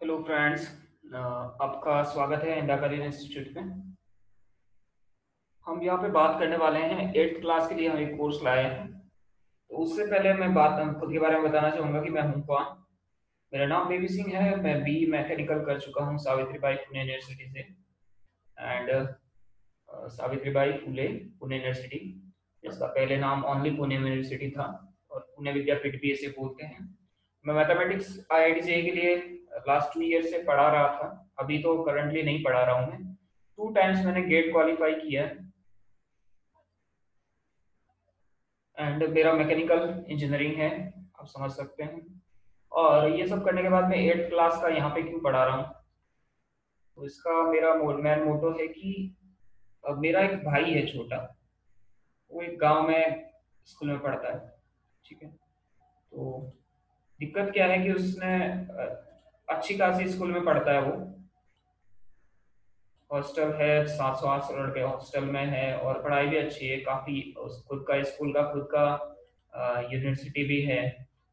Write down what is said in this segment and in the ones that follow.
Hello friends. आपका स्वागत है इंडिया करियर इंस्टीट्यूट में। हम यहाँ पे बात करने वाले हैं एट्थ क्लास के लिए हम एक कोर्स लाए हैं। तो उससे पहले मैं बात खुद के बारे में बताना चाहूँगा कि मैं हूँ कौन। मेरा नाम बेबी सिंह है। मैं बी मैकेनिकल कर चुका हूँ सावित्रीबाई फुले यूनिवर्सिटी से। एंड सावित्रीबाई फुले पुणे यूनिवर्सिटी, जिसका पहले नाम ओनली पुणे यूनिवर्सिटी था और पुणे विद्यापीठ भी इसे बोलते हैं। मैं मैथमेटिक्स आईआईटी जेईई के लिए लास्ट 2 ईयर से पढ़ा रहा था। अभी तो करंटली नहीं पढ़ा रहा हूँ मैं। 2 टाइम्स मैंने गेट क्वालिफाई किया है एंड मेरा मैकेनिकल इंजीनियरिंग है, आप समझ सकते हैं। और ये सब करने के बाद मैं एट्थ क्लास का यहाँ पे क्यों पढ़ा रहा हूँ, तो इसका मेरा मेन मोटो है कि मेरा एक भाई है छोटा। वो एक गांव में स्कूल में पढ़ता है। ठीक है। तो दिक्कत क्या है कि उसने अच्छी खासी स्कूल में पढ़ता है वो। हॉस्टल है, 700 800 लड़के हॉस्टल में है और पढ़ाई भी अच्छी है काफ़ी। खुद का स्कूल का खुद का यूनिवर्सिटी भी है।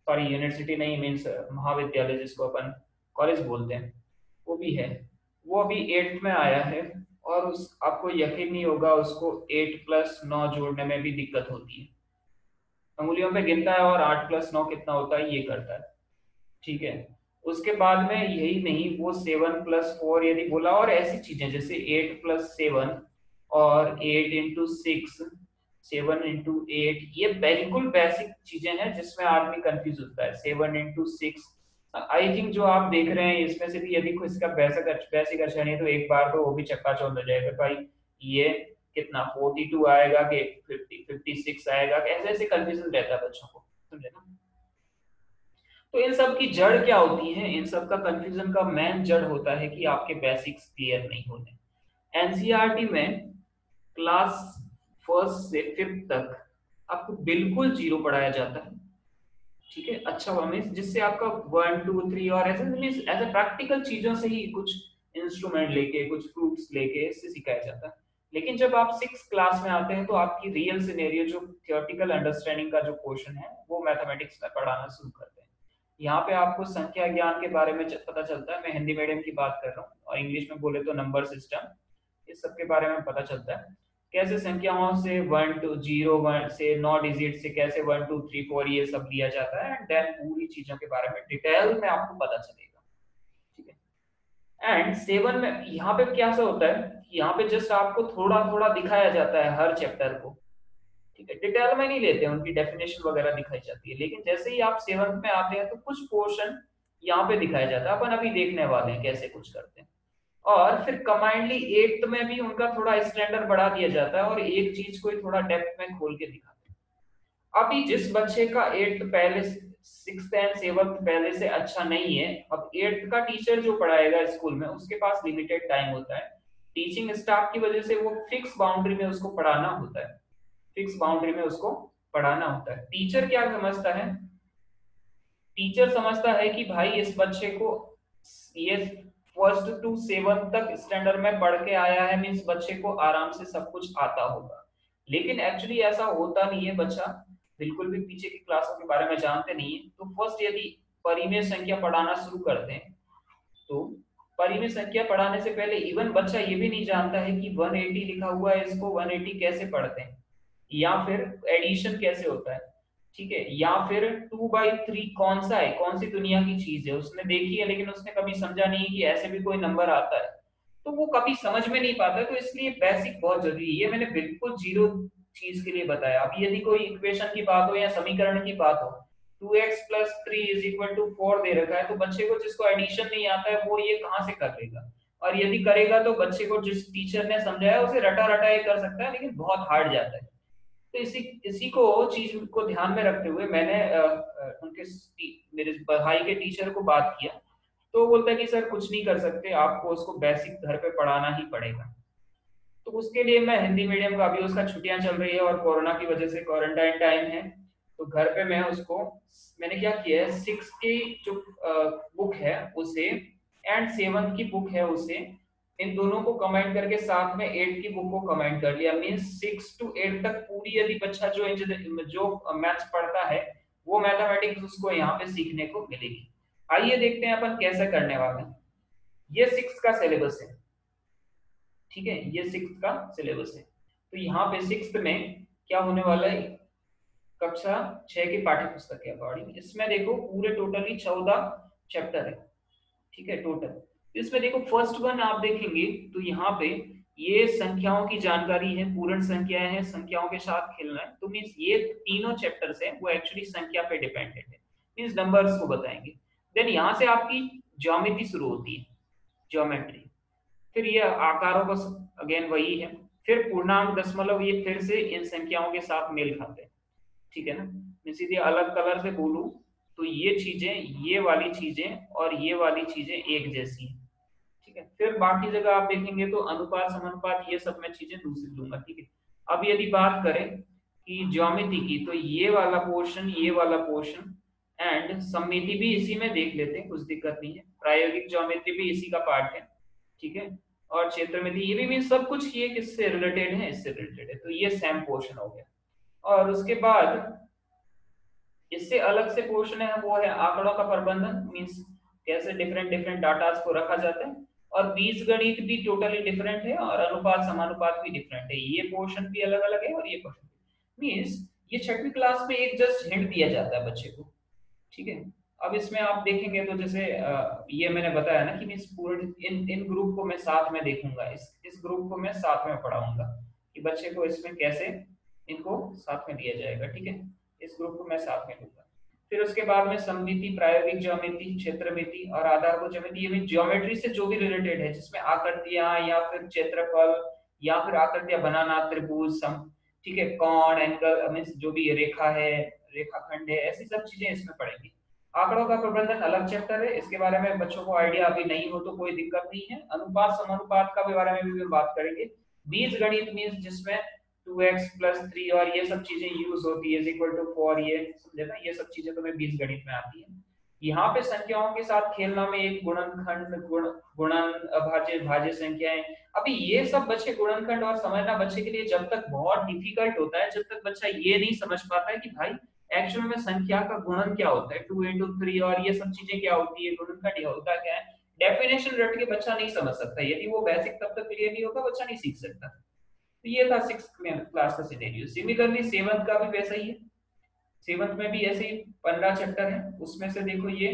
सॉरी, यूनिवर्सिटी नहीं, मीन्स महाविद्यालय जिसको अपन कॉलेज बोलते हैं, वो भी है। वो अभी एट्थ में आया है और उस आपको यकीन नहीं होगा, उसको 8+9 जोड़ने में भी दिक्कत होती है। अंगुलियों पे गिनता है और 8+9 कितना होता है ये करता है। ठीक है। उसके बाद में यही नहीं, वो 7+4 यदि बोला और ऐसी चीजें जैसे 8+7 और 8×6, 7×8, ये बिल्कुल बेसिक चीजें हैं जिसमें आदमी कंफ्यूज होता है। 7×6 आई थिंक जो आप देख रहे हैं इसमें से भी यदि कोई इसका बेसिक बेसिक अच्छा नहीं है तो एक बार तो वो भी चक्का चौंध हो जाएगा भाई। ये कितना 42 आएगा कि 56 आएगा, ऐसे ऐसे कंफ्यूजन रहता है बच्चों को, समझे ना। तो इन सब की जड़ क्या होती है, इन सब का कंफ्यूजन का मेन जड़ होता है कि आपके बेसिक्स क्लियर नहीं होते। एनसीईआरटी में क्लास फर्स्ट से फिफ्थ तक आपको बिल्कुल जीरो पढ़ाया जाता है। ठीक है, अच्छा हुआ मीन्स जिससे आपका 1 2 3 और ऐसे मीन्स ऐसे प्रैक्टिकल चीजों से ही कुछ इंस्ट्रूमेंट लेके कुछ फ्रूट्स लेके इससे सिखाया जाता है। लेकिन जब आप 6 क्लास में आते हैं तो आपकी रियल सिनेरियो जो थियोरेटिकल अंडरस्टैंडिंग का जो पोर्शन है वो मैथमेटिक्स में पढ़ाना शुरू करते हैं। यहाँ पे आपको संख्या ज्ञान के बारे में पता चलता है। मैं हिंदी मीडियम की बात कर रहा हूँ और इंग्लिश में बोले तो नंबर सिस्टम, इस सब के बारे में पता चलता है। कैसे संख्याओं से 1 2 0 1 से 9 डिजिट से कैसे 1 2 3 4 ये सब लिया जाता है एंड देन पूरी चीजों के बारे में डिटेल में आपको पता चलेगा। ठीक है। एंड 7 में यहाँ पे क्या सा होता है, यहाँ पे जस्ट आपको थोड़ा थोड़ा दिखाया जाता है हर चैप्टर को। ठीक है, डिटेल में नहीं लेते हैं, उनकी डेफिनेशन वगैरह दिखाई जाती है। लेकिन जैसे ही आप 7th में आते हैं तो कुछ पोर्शन यहाँ पे दिखाया जाता है, अपन अभी देखने वाले हैं कैसे कुछ करते हैं। और फिर कमांडली 8th में भी उनका थोड़ा स्टैंडर्ड बढ़ा दिया जाता है और एक चीज को ही थोड़ा डेप्थ में खोल के दिखाते हैं। अभी जिस बच्चे का 8th पहले 6th एंड 7th पहले से अच्छा नहीं है, अब 8th का टीचर जो पढ़ाएगा स्कूल में उसके पास लिमिटेड टाइम होता है। टीचिंग स्टाफ की वजह से वो फिक्स बाउंड्री में उसको पढ़ाना होता है। फिक्स बाउंड्री में उसको पढ़ाना होता है। टीचर क्या समझता है, टीचर समझता है कि भाई इस बच्चे को ये 1st to 7th तक स्टैंडर्ड में पढ़ के आया है, मीन्स बच्चे को आराम से सब कुछ आता होगा। लेकिन एक्चुअली ऐसा होता नहीं है। बच्चा बिल्कुल भी पीछे की क्लासों के बारे में जानते नहीं है। तो फर्स्ट यदि परिमेय संख्या पढ़ाना शुरू करते हैं तो परिमेय संख्या पढ़ाने से पहले इवन बच्चा ये भी नहीं जानता है कि 180 लिखा हुआ है, इसको 180 कैसे पढ़ते हैं, या फिर एडिशन कैसे होता है। ठीक है, या फिर 2/3 कौन सा है, कौन सी दुनिया की चीज है, उसने देखी है लेकिन उसने कभी समझा नहीं कि ऐसे भी कोई नंबर आता है। तो वो कभी समझ में नहीं पाता। तो इसलिए बेसिक बहुत जरूरी है। ये मैंने बिल्कुल जीरो चीज के लिए बताया। अभी यदि कोई इक्वेशन की बात हो या समीकरण की बात हो, 2x+3 = 4 दे रखा है, तो बच्चे को जिसको एडिशन नहीं आता है वो ये कहाँ से कर लेगा। और यदि करेगा तो बच्चे को जिस टीचर ने समझाया उसे रटा रटा ये कर सकता है, लेकिन बहुत हार्ड जाता है। तो इसी इसी को चीज को ध्यान में रखते हुए मैंने मेरे भाई के टीचर को बात किया। तो वो बोलता है कि सर कुछ नहीं कर सकते, आपको उसको बेसिक घर पे पढ़ाना ही पड़ेगा। तो उसके लिए मैं हिंदी मीडियम का, अभी उसका छुट्टियां चल रही है और कोरोना की वजह से क्वारंटाइन टाइम है, तो घर पे मैं उसको, मैंने क्या किया है, 6 की जो बुक है उसे एंड 7 की बुक है उसे, इन दोनों को कमेंट करके साथ में 8 की बुक को कमेंट कर लिया। मीन्स 6 to 8 तक पूरी यदि बच्चा जो मैथ्स पढ़ता है वो मैथमेटिक्स उसको यहाँ पे सीखने को मिलेगी। आइए देखते हैं अपन कैसे करने वाले हैं। ये 6th का सिलेबस है, ठीक है, ये 6th का सिलेबस है। तो यहाँ पे 6th में क्या होने वाला है, कक्षा 6 की पाठ्य पुस्तक है अकॉर्डिंग, इसमें देखो पूरे टोटली 14 चैप्टर है, ठीक है टोटल। इसमें देखो फर्स्ट वन आप देखेंगे तो यहाँ पे ये संख्याओं की जानकारी है, पूर्ण संख्याएं हैं, संख्याओं के साथ खेलना है, तो मीन्स ये तीनों चैप्टर्स हैं वो एक्चुअली संख्या पे डिपेंडेंट है, मीन्स नंबर्स को बताएंगे। देन यहाँ से आपकी ज्योमेट्री शुरू होती है, ज्योमेट्री, फिर ये आकारों का अगेन वही है, फिर पूर्णांक दशमलव, ये फिर से इन संख्याओं के साथ मेल खाते हैं, ठीक है ना। मैं सीधे अलग कलर से बोलूं तो ये चीजें, ये वाली चीजें और ये वाली चीजें एक जैसी हैं, ठीक है। फिर बाकी जगह आप देखेंगे तो अनुपात समानुपात ये सब मैं चीजें दूसरी दूंगा, ठीक है। अब यदि बात करें कि ज्योमेट्री की, तो ये वाला पोर्शन, ये वाला पोर्शन एंड सममिति भी इसी में देख लेते हैं, कुछ दिक्कत नहीं है, प्रायोगिक ज्योमेट्री भी इसी का पार्ट है, ठीक है। और क्षेत्र में ये भी मीन सब कुछ ये किससे रिलेटेड है, इससे रिलेटेड है, तो ये सेम पोर्शन हो गया। और उसके बाद इससे अलग से पोर्शन है वो है आंकड़ों का प्रबंधन, मींस कैसे डिफरेंट डिफरेंट डाटा को रखा जाता है, और बीज गणित भी टोटली डिफरेंट है, और अनुपात समानुपात भी डिफरेंट है, ये पोर्शन भी अलग अलग है और ये पोर्शन मींस ये 6वीं क्लास में एक जस्ट हिंट दिया जाता है बच्चे को, ठीक है। अब इसमें आप देखेंगे तो जैसे ये मैंने बताया ना कि मींस पूर्ण इन इन ग्रुप को मैं साथ में देखूंगा, इस ग्रुप को मैं साथ में पढ़ाऊंगा कि बच्चे को इसमें कैसे इनको साथ में दिया जाएगा, ठीक है, इस ग्रुप को मैं साथ में लूंगा। फिर उसके बाद में सममिति, प्रायोगिक ज्योमेट्री, क्षेत्रमिति और आधारभूत ज्योमेट्री, ये भी ज्योमेट्री से जो भी रिलेटेड है, जिसमें आकृतियां या फिर क्षेत्रफल या फिर आकृतियां बनाना, त्रिभुज सम, ठीक है, कोण, एंगल, मींस जो भी रेखा है, रेखाखंड है, ऐसी सब चीजें इसमें पढ़ेंगे। आंकड़ों का प्रबंधन अलग चैप्टर है, इसके बारे में बच्चों को आइडिया अभी नहीं हो तो कोई दिक्कत नहीं है। अनुपात समानुपात का भी बारे में भी बात करेंगे। बीज गणित मींस जिसमें 2x + 3 और ये सब चीजें यूज होती है, इज इक्वल टू 4, ये समझे ना, ये सब चीजें तुम्हें बीज गणित में आती है। यहाँ पे संख्याओं के साथ खेलना में एक गुणनखंड, गुणन, अभाज्य, भाज्य संख्याएं, अभी ये सब बच्चे गुणनखंड और समझना बच्चे के लिए जब तक बहुत डिफिकल्ट होता है, जब तक बच्चा ये नहीं समझ पाता है कि भाई एक्चुअल में संख्या का गुणन क्या होता है, 2 × 3 और ये सब चीजें क्या होती है, गुणनखंड क्या होता है, डेफिनेशन रट के बच्चा नहीं समझ सकता, यदि वो बेसिक तब तक क्लियर नहीं होगा बच्चा नहीं सीख सकता। तो ये था 6th क्लास का सिनेरियो। सिमिलरली 7th का भी वैसा ही है, 7th में भी ऐसे ही 15 चैप्टर है, उसमें से देखो ये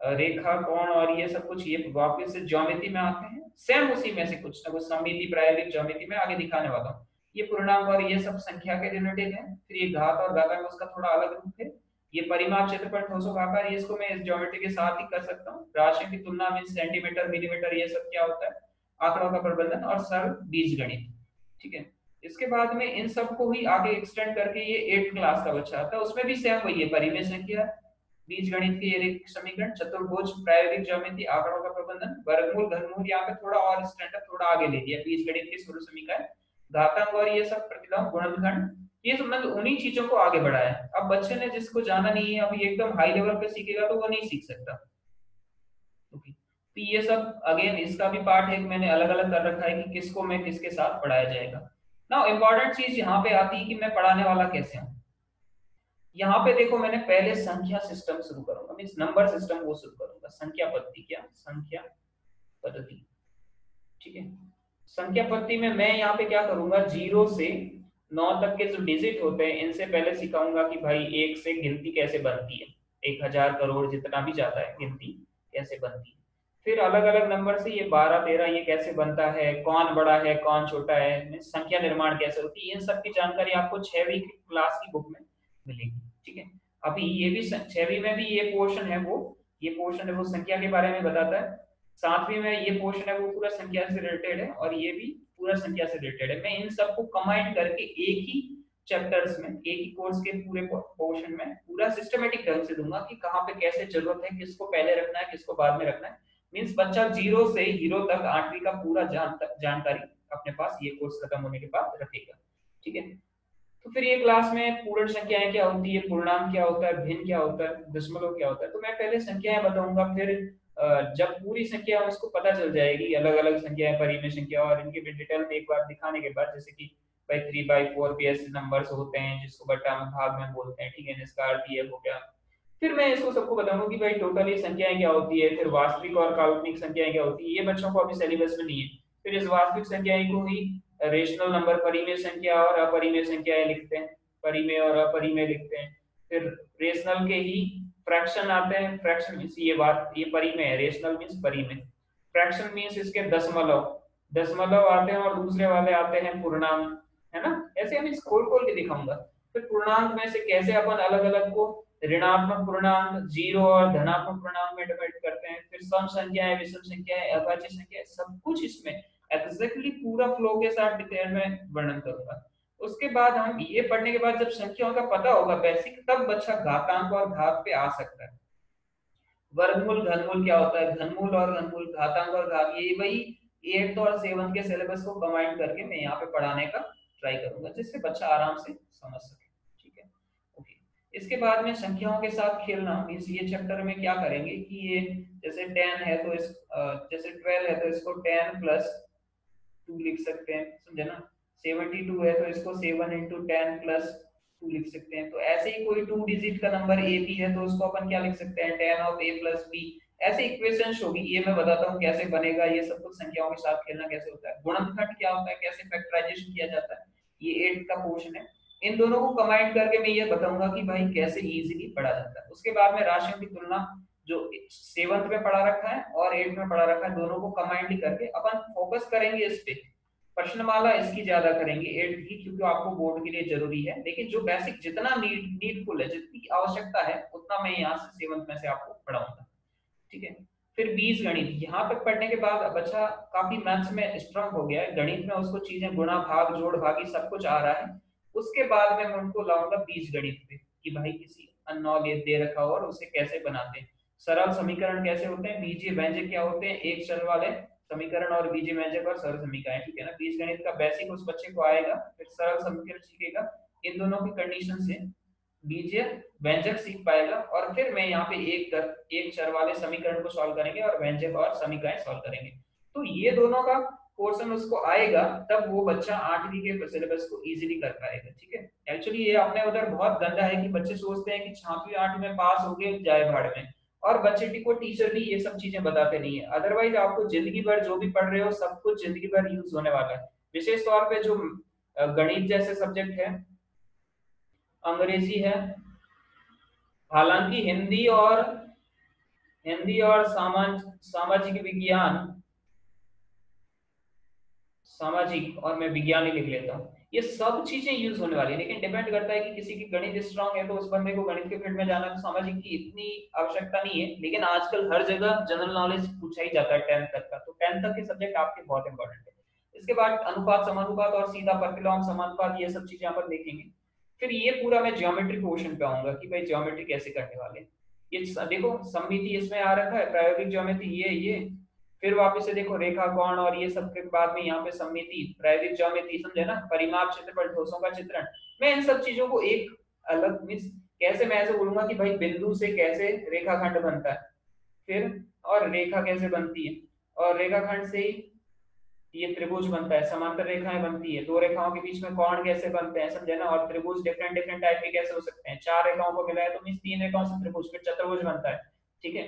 रेखा, कोण और ये सब कुछ, ये वापस से ज्योमेट्री में आते हैं, सेम उसी में से कुछ ना कुछ सममिति, प्रायोगिक ज्योमेट्री में आगे दिखाने वाला हूँ। ये पूर्णांक और ये सब संख्या के रिलेटेड है। फिर ये घात और घातांक उसका थोड़ा अलग रूप है। ये परिमाप, क्षेत्रफल, ठोसों का आकार, ये इसको मैं इस ज्योमेट्री के साथ ही कर सकता हूँ। राशियों की तुलना में सेंटीमीटर, मिलीमीटर, ये सब क्या होता है, आंकड़ों का प्रबंधन और सरल बीजगणित, ठीक है। इसके बाद में इन सबको ही आगे एक्सटेंड करके ये 8th क्लास का बच्चा आता है, उसमें भी सेम वही है, परिमेय संख्या, बीजगणित के रेखीय समीकरण, चतुर्भुज, प्रायोगिक ज्योमेट्री, आंकड़ों का प्रबंधन, वर्गमूल, घनमूल, यहाँ पे थोड़ा और स्टैंडर्ड थोड़ा आगे ले लिया, बीजगणित के सरल समीकरण, घातांक और ये सब, प्रतिलोम, गुणनखंड, ये सब मतलब उन्हीं चीजों को आगे बढ़ाया है। अब बच्चे ने जिसको जाना नहीं है, अभी एकदम हाई लेवल पे सीखेगा तो वो नहीं सीख सकता, ओके। तो ये सब अगेन इसका भी पार्ट है, मैंने अलग अलग कर रखा है कि किसको मैं किसके साथ पढ़ाया जाएगा। नाउ इंपॉर्टेंट चीज यहाँ पे आती है कि मैं पढ़ाने वाला कैसे हूँ। यहाँ पे देखो मैंने पहले संख्या सिस्टम शुरू करूंगा, मीन्स नंबर सिस्टम वो शुरू करूंगा, संख्या पद्धति, क्या संख्या पद्धति, ठीक है। संख्या पद्धति में मैं यहाँ पे क्या करूंगा, 0 से 9 तक के जो डिजिट होते हैं इनसे पहले सिखाऊंगा कि भाई 1 से गिनती कैसे बनती है, 1000 करोड़ जितना भी जाता है गिनती कैसे बनती है। फिर अलग अलग नंबर से ये 12 13 ये कैसे बनता है, कौन बड़ा है कौन छोटा है, संख्या निर्माण कैसे होती है, इन सब की जानकारी आपको 6वीं क्लास की बुक में मिलेगी, ठीक है। अभी ये भी 6वीं में भी ये पोर्शन है वो, ये पोर्शन है वो संख्या के बारे में बताता है। 7वीं में ये पोर्शन है वो पूरा संख्या से रिलेटेड है, और ये भी पूरा संख्या से रिलेटेड है। मैं इन सबको कंबाइन करके एक ही चैप्टर्स में, एक ही कोर्स के पूरे पोर्शन में पूरा सिस्टमेटिक ढंग से दूंगा कि कहाँ पे कैसे जरूरत है, किसको पहले रखना है, किसको बाद में रखना है। मींस बच्चा 0 से हीरो तक 8वीं का पूरा जानकारी अपने पास ये कोर्स खत्म होने के बाद रखेगा, ठीक है। तो फिर ये क्लास में पूर्ण संख्याएं क्या होती है, पूर्णांक क्या होता है, भिन्न क्या होता है, दशमलव क्या होता है, तो मैं पहले संख्याएं बताऊंगा। फिर जब पूरी संख्या उसको पता चल जाएगी, अलग अलग संख्याएं, परिमेय संख्या, और इनके भी डिटेल में एक बार दिखाने के बाद, जैसे कि भाई 3/4 भी ऐसे नंबर्स होते हैं जिसको बटा में भाग में बोलते हैं, ठीक है, जिसका अर्थ ये हो गया फिर मैं इसको सबको बताऊंगा कि भाई टोटली संख्याएं क्या होती है, फिर वास्तविक और काल्पनिक संख्याएं क्या होती है, ये बच्चों को अभी सिलेबस में नहीं है। फिर इस वास्तविक संख्याएं को ही रेशनल नंबर, परिमेय संख्या और अपरिमेय संख्याएं लिखते हैं, परिमेय और अपरिमेय लिखते हैं। फिर रेशनल के ही फ्रैक्शन आते हैं, फ्रैक्शन मीन्स ये बात, ये परिमेय है, रेशनल मीन्स परिमेय, फ्रैक्शन मीन्स इसके दशमलव, दशमलव आते हैं, और दूसरे वाले आते हैं पूर्णांक, है ना। ऐसे हम इस खोल खोल के दिखाऊंगा। फिर पूर्णांक में से कैसे अपन अलग अलग को ऋणात्मक पूर्णांक, जीरो और धनात्मक पूर्णांक में डिवाइड करते हैं, फिर सम संख्याएं, विषम संख्याएं, अभाज्य संख्याएं, सब कुछ इसमें एग्जैक्टली पूरा फ्लो के साथ डिटेल में वर्णन करूंगा। उसके बाद हम ये पढ़ने के बाद जब संख्याओं का पता होगा बेसिक, तब बच्चा घातांक और घात पे आ सकता है। वर्गमूल घनमूल क्या होता है, घनमूल और घनमूल, घातांक और घात, ये वही 8th और 7th के सिलेबस को कंबाइन करके मैं यहाँ पे पढ़ाने का ट्राई करूंगा, जिससे बच्चा आराम से समझ सके। ठीक है, ओके। इसके बाद में संख्याओं के साथ खेलना मीन्स ये चैप्टर में क्या करेंगे कि ये जैसे 10 है तो इस जैसे 12 है तो इसको 10 प्लस 2 लिख सकते हैं, समझे ना। 72 है तो इसको 7 इंटू 10 प्लस 2 लिख सकते हैं। तो ऐसे ही कोई 2 डिजिट का नंबर ए बी है तो उसको अपन क्या लिख सकते हैं, 10 ऑफ ए प्लस बी। ऐसे इक्वेशंस होगी, ये मैं बताता हूँ कैसे बनेगा, ये सब कुछ संख्याओं के साथ खेलना कैसे होता है, गुणनखंड क्या होता है, कैसे फैक्टराइजेशन किया जाता है, ये 8 का पोर्शन है। इन दोनों को कंबाइन करके मैं ये बताऊंगा कि भाई कैसे इजीली पढ़ा जाता है। उसके बाद में राशियों की तुलना, जो 7th में पढ़ा रखा है और 8th में पढ़ा रखा है, दोनों को कंबाइंडली करके अपन फोकस करेंगे इस पे। प्रश्नमाला इसकी ज्यादा करेंगे 8th की, क्योंकि आपको बोर्ड के लिए जरूरी है, लेकिन जो बेसिक जितना नीडफुल है, जितनी आवश्यकता है, उतना मैं यहाँ से 7th में से आपको पढ़ाऊंगा। ठीक है। फिर बीज गणित, यहाँ तक पढ़ने के बाद बच्चा काफी मैथ्स में स्ट्रांग हो गया है, गणित में उसको चीजें गुणा भाग जोड़ भागी सब कुछ आ रहा है। उसके बाद में मैं उनको लाऊंगा बीज गणित पे, कि भाई किसी अननोन दे रखा हो और उसे कैसे बनाते हैं, सरल समीकरण कैसे होते हैं, बीजीय व्यंजक क्या होते हैं, एक चर वाले समीकरण और बीजीय व्यंजक और सरल समीकरण। ठीक है ना, बीज गणित का बेसिक उस बच्चे को आएगा, फिर सरल समीकरण सीखेगा, इन दोनों की कंडीशन से बीजीय व्यंजक सीख पाएगा, और फिर मैं यहाँ पे एक चर वाले समीकरण को सॉल्व करेंगे और व्यंजक और समीकरण सॉल्व करेंगे। तो ये दोनों का पोर्शन उसको आएगा, तब वो बच्चा 8वीं के सिलेबस को इजीली कर पाएगा। ठीक है। एक्चुअली ये अपने उधर बहुत गंदा है कि बच्चे सोचते हैं कि 6वीं 8वीं में पास हो गए जाए भाड़ में, और बच्चे को टीचर भी ये सब चीजें बताते नहीं है। अदरवाइज आपको जिंदगी भर जो भी पढ़ रहे हो सब कुछ जिंदगी भर यूज होने वाला है। विशेष तौर पे जो गणित जैसे सब्जेक्ट है, अंग्रेजी है, हालांकि हिंदी और सामाजिक विज्ञान, सामाजिक और मैं विज्ञान ही लिख लेता हूँ, ये सब चीजें यूज होने वाली है। लेकिन डिपेंड करता है कि किसी की गणित स्ट्रांग है तो उस बंदे को गणित के फील्ड में जाना, तो सामाजिक की इतनी आवश्यकता नहीं है। लेकिन आजकल हर जगह जनरल नॉलेज पूछा ही जाता है 10th तक का, तो 10th तक के सब्जेक्ट आपके बहुत इंपॉर्टेंट है। इसके बाद अनुपात, समानुपात और सीधा प्रतिलोम समानुपात, ये सब चीजें अपन देखेंगे। फिर ये पूरा मैं ज्योमेट्री पोर्शन पे आऊंगा कि भाई ज्योमेट्री कैसे करने वाले। ये देखो सममिति इसमें आ रखा है, प्रायोगिक ज्योमेट्री ये, फिर वापस से देखो रेखा कोण और ये सब के बाद में यहाँ पे सममिति, प्रायोगिक ज्योमेट्री, समझे ना, परिमाप, क्षेत्रफल, ठोसों का चित्रण। मैं इन सब चीजों को एक अलग मीन्स कैसे मैं ऐसे बोलूंगा कि भाई बिंदु से कैसे रेखाखंड बनता है, फिर और रेखा कैसे बनती है, और रेखाखंड से ही ये त्रिभुज बनता है, समांतर रेखाएं बनती है, दो रेखाओं के बीच में कोण कैसे बनते हैं, समझे ना, और त्रिभुज डिफरेंट डिफरेंट टाइप के कैसे हो सकते हैं, चार रेखाओं को मिलाया तो मीन्स 3 रेखाओं से त्रिभुज, फिर चतुर्भुज बनता है। ठीक है।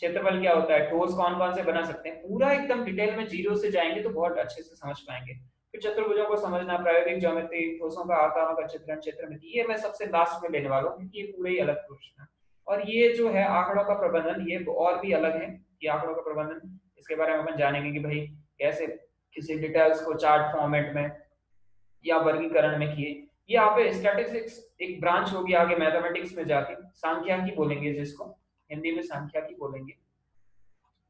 क्षेत्रफल क्या होता है, ठोस कौन कौन से बना सकते हैं, पूरा एकदम डिटेल में जीरो से जाएंगे तो बहुत अच्छे से समझ पाएंगे। फिर चतुर्भुजों को समझना, प्रायोगिक ज्योमेट्री, ठोसों का आकारों का चित्रण, क्षेत्रमिति, ये मैं सबसे लास्ट में लेने वाला हूँ क्योंकि ये पूरे ही अलग प्रश्न है। और ये जो है आंकड़ों का प्रबंधन, ये और भी अलग है कि आंकड़ों का प्रबंधन, इसके बारे में अपन जानेंगे कि भाई कैसे किसी डिटेल्स को चार्ट फॉर्मेट में या वर्गीकरण में किए। ये यहाँ पे स्टैटिस्टिक्स एक ब्रांच होगी आगे मैथमेटिक्स में जाके, सांख्यिकी बोलेंगे जिसको, हिंदी में सांख्यिकी बोलेंगे।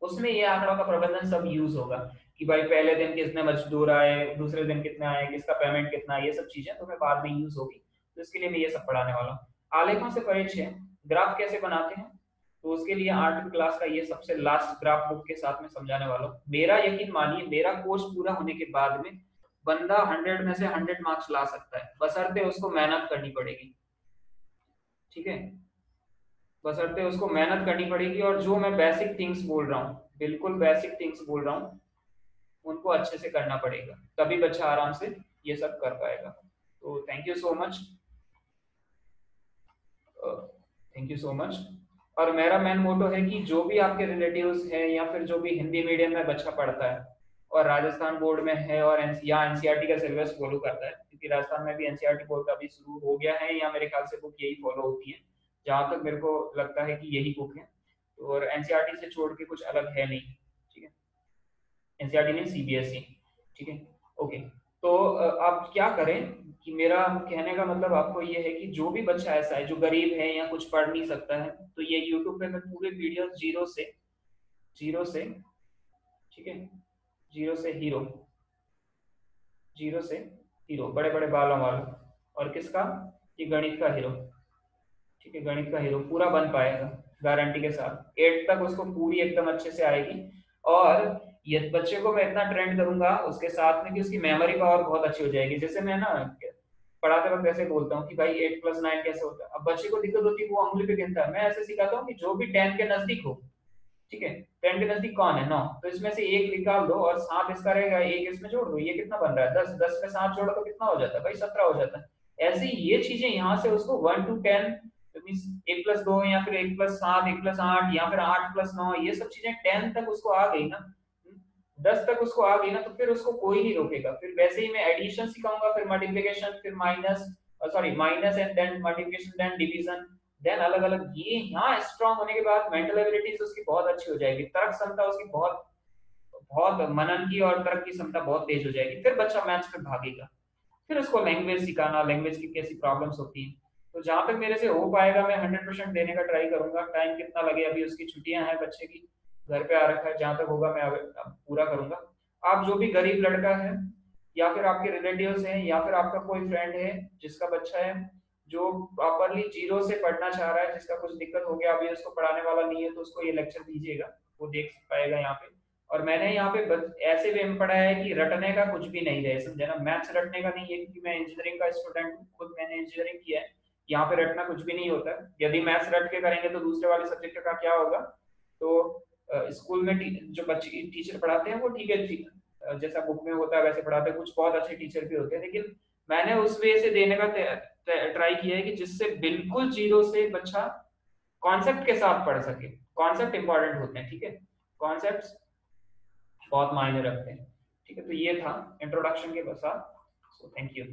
उसमें ये आंकड़ों का प्रबंधन सब यूज होगा कि भाई पहले दिन कितने मजदूर आए, दूसरे दिन कितने आए, किसका पेमेंट कितना, ये सब चीजें तुम्हें बाद में यूज होगी। तो इसके लिए मैं ये सब पढ़ाने वाला हूँ। आलेखों से परिचय, ग्राफ कैसे बनाते हैं, तो उसके लिए 8वीं क्लास का ये सबसे लास्ट ग्राफ बुक के साथ में समझाने वाला हूँ। मेरा यकीन मानिए, मेरा कोर्स पूरा होने के बाद में बंदा 100 में से 100 मार्क्स ला सकता है, बशर्ते उसको मेहनत करनी पड़ेगी। ठीक है, बशर्ते उसको मेहनत करनी पड़ेगी, और जो मैं बेसिक थिंग्स बोल रहा हूँ, बिल्कुल बेसिक थिंग्स बोल रहा हूँ, उनको अच्छे से करना पड़ेगा, तभी बच्चा आराम से ये सब कर पाएगा। तो thank you so much. Thank you so much. और मेरा मेन मोटो है कि जो भी आपके रिलेटिव्स हैं या फिर जो भी हिंदी मीडियम में बच्चा पढ़ता है और राजस्थान बोर्ड में है और या एनसीईआरटी का सिलेबस फॉलो करता है, क्योंकि राजस्थान में भी एनसीईआरटी बोर्ड का भी शुरू हो गया है, या मेरे ख्याल से बुक यही फॉलो होती है, जहाँ तक मेरे को लगता है कि यही बुक है। और एनसीईआरटी से छोड़ के कुछ अलग है नहीं, ठीक है। एनसीईआरटी मीन सीबीएसई, ठीक है। ओके। तो आप क्या करें कि मेरा कहने का मतलब आपको ये है कि जो भी बच्चा ऐसा है जो गरीब है या कुछ पढ़ नहीं सकता है, तो ये यूट्यूब पे मैं पूरे वीडियो जीरो से, ठीक है, जीरो से हीरो, जीरो से हीरो, बड़े बड़े बालों वाला, और किसका, ये गणित का हीरो, ठीक है, गणित का हीरो पूरा बन पाएगा गारंटी के साथ। 8 तक उसको पूरी एकदम अच्छे से आएगी। और ये बच्चे को मैं इतना ट्रेंड करूंगा उसके साथ में कि उसकी मेमोरी पावर बहुत अच्छी हो जाएगी। जैसे मैं ना पढ़ाते वक्त ऐसे बोलता हूँ कि भाई 8 + 9 कैसे होता है, अब बच्चे को दिक्कत होती है, वो उंगली पे गिनता है, मैं ऐसे सिखाता हूँ कि जो भी 10 के नजदीक हो, ठीक है, 10 के नजदीक कौन है, 9, तो इसमें से एक निकाल दो और 7 इसका रहेगा, एक इसमें जोड़ दो, ये कितना बन रहा है, 10, 10 में 7 जोड़ो तो कितना हो जाता है भाई, 17 हो जाता है। ऐसे ही ये चीजें यहाँ से उसको 1 to 10 मीन्स 1 + 2 या फिर 1 + 7, 1 + 8 या फिर 8 + 9, ये सब चीजें 10 तक उसको आ गई ना, 10 तक उसको आ गई ना, तो फिर उसको कोई नहीं रोकेगा। फिर वैसे ही मैं एडिशन सिखाऊंगा, फिर मल्टीप्लिकेशन, फिर minus, sorry minus and then multiplication then division, then अलग अलग, ये यहाँ स्ट्रांग होने के बाद मेंटल एबिलिटीज उसकी बहुत अच्छी हो जाएगी, तर्क क्षमता उसकी बहुत बहुत मनन की और तर्क की क्षमता बहुत तेज हो जाएगी, फिर बच्चा मैथ्स पे भागेगा। फिर उसको लैंग्वेज सिखाना, लैंग्वेज की कैसी प्रॉब्लम्स होती हैं, तो जहां तक मेरे से हो पाएगा मैं 100% देने का ट्राई करूंगा। टाइम कितना लगे, अभी उसकी छुट्टियां हैं बच्चे की, घर पे आ रखा है, जहां तक होगा मैं अब पूरा करूंगा। आप जो भी गरीब लड़का है या फिर आपके रिलेटिव्स हैं या फिर आपका कोई फ्रेंड है जिसका बच्चा है जो प्रॉपरली जीरो से पढ़ना चाह रहा है, जिसका कुछ दिक्कत हो गया, अभी उसको पढ़ाने वाला नहीं है, तो उसको ये लेक्चर दीजिएगा, वो देख पाएगा यहाँ पे। और मैंने यहाँ पे ऐसे वे में पढ़ा है कि रटने का कुछ भी नहीं है, समझे ना, मैथ्स रटने का नहीं है, क्योंकि मैं इंजीनियरिंग का स्टूडेंट हूँ, खुद मैंने इंजीनियरिंग किया है। यहाँ पे रटना कुछ भी नहीं होता है। यदि मैथ्स रट के करेंगे तो दूसरे वाले सब्जेक्ट का क्या होगा। तो स्कूल में जो बच्चे टीचर पढ़ाते हैं वो ठीक है, ठीक जैसा बुक में होता है वैसे पढ़ाते हैं, कुछ बहुत अच्छे टीचर भी होते हैं, लेकिन मैंने उस वे से देने का ट्राई किया है कि जिससे बिल्कुल जीरो से बच्चा कॉन्सेप्ट के साथ पढ़ सके। कॉन्सेप्ट इंपॉर्टेंट होते हैं, ठीक है, कॉन्सेप्ट बहुत मायने रखते हैं, ठीक है। तो ये था इंट्रोडक्शन के साथ, सो थैंक यू।